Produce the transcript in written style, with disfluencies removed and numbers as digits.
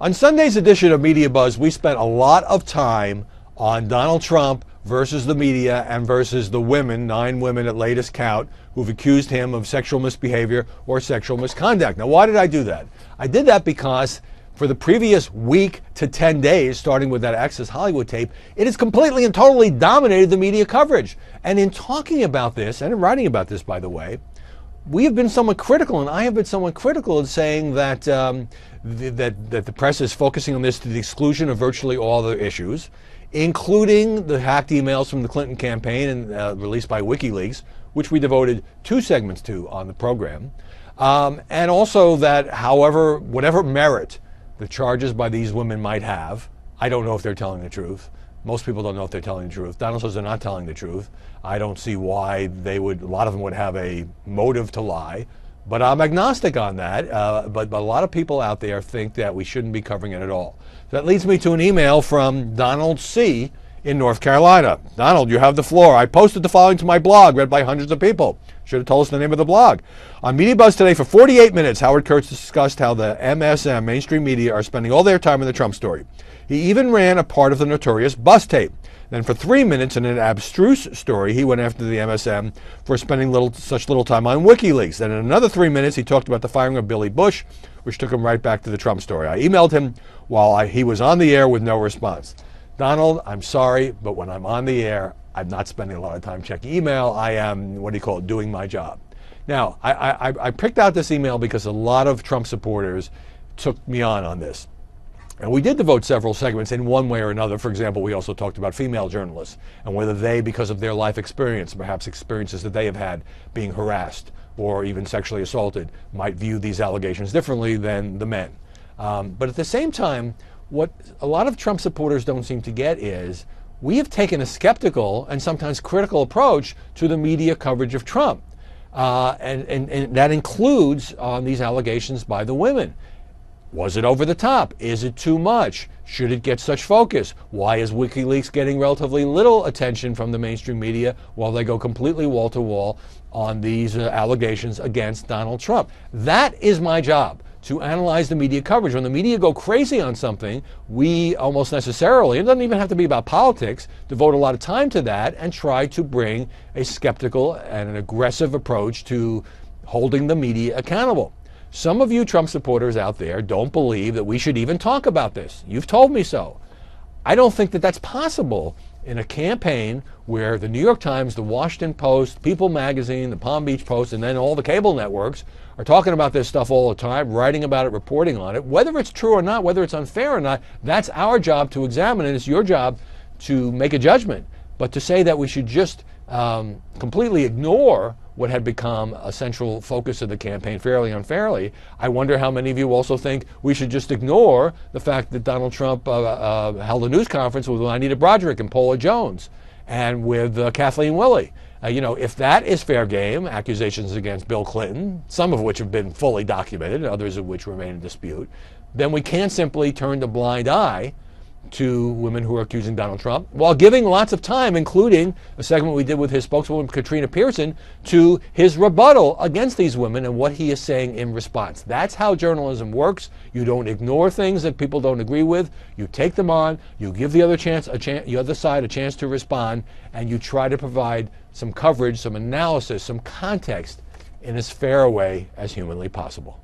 On Sunday's edition of Media Buzz, we spent a lot of time on Donald Trump versus the media and versus the women, 9 women at latest count, who've accused him of sexual misbehavior or sexual misconduct. Now, why did I do that? I did that because for the previous week to 10 days, starting with that Access Hollywood tape, it has completely and totally dominated the media coverage. And in talking about this, and in writing about this, by the way, we have been somewhat critical, and I have been somewhat critical in saying that that the press is focusing on this to the exclusion of virtually all the issues, including the hacked emails from the Clinton campaign and released by WikiLeaks, which we devoted 2 segments to on the program, and also that, however, whatever merit the charges by these women might have, I don't know if they're telling the truth. Most people don't know if they're telling the truth. Donald says they're not telling the truth. I don't see why they would, a lot of them would have a motive to lie, but I'm agnostic on that. But a lot of people out there think that we shouldn't be covering it at all. That leads me to an email from Donald C. in North Carolina. Donald, you have the floor. I posted the following to my blog, read by hundreds of people. Should have told us the name of the blog. On Media Buzz today for 48 minutes, Howard Kurtz discussed how the MSM, mainstream media, are spending all their time in the Trump story. He even ran a part of the notorious bus tape. Then for 3 minutes in an abstruse story, he went after the MSM for spending such little time on WikiLeaks. Then in another 3 minutes, he talked about the firing of Billy Bush, which took him right back to the Trump story. I emailed him while he was on the air with no response. Donald, I'm sorry, but when I'm on the air, I'm not spending a lot of time checking email. I am, doing my job. Now, I picked out this email because a lot of Trump supporters took me on this. And we did devote several segments in one way or another. For example, we also talked about female journalists and whether they, because of their life experience, perhaps experiences that they have had being harassed or even sexually assaulted, might view these allegations differently than the men. But at the same time, what a lot of Trump supporters don't seem to get is we have taken a skeptical and sometimes critical approach to the media coverage of Trump. And that includes on these allegations by the women. Was it over the top? Is it too much? Should it get such focus? Why is WikiLeaks getting relatively little attention from the mainstream media while they go completely wall to wall on these allegations against Donald Trump? That is my job, to analyze the media coverage. When the media go crazy on something, we almost necessarily, it doesn't even have to be about politics, devote a lot of time to that and try to bring a skeptical and an aggressive approach to holding the media accountable. Some of you Trump supporters out there don't believe that we should even talk about this. You've told me so. I don't think that that's possible in a campaign where the New York Times, the Washington Post, People Magazine, the Palm Beach Post, and then all the cable networks are talking about this stuff all the time, writing about it, reporting on it. Whether it's true or not, whether it's unfair or not, that's our job to examine it. It's your job to make a judgment. But to say that we should just completely ignore what had become a central focus of the campaign, fairly unfairly, I wonder how many of you also think we should just ignore the fact that Donald Trump held a news conference with Juanita Broaddrick and Paula Jones and with Kathleen Willey. If that is fair game, accusations against Bill Clinton, some of which have been fully documented, others of which remain in dispute, then we can't simply turn the blind eye to women who are accusing Donald Trump, while giving lots of time, including a segment we did with his spokeswoman, Katrina Pearson, to his rebuttal against these women and what he is saying in response. That's how journalism works. You don't ignore things that people don't agree with. You take them on. You give the other side a chance to respond, and you try to provide some coverage, some analysis, some context in as fair a way as humanly possible.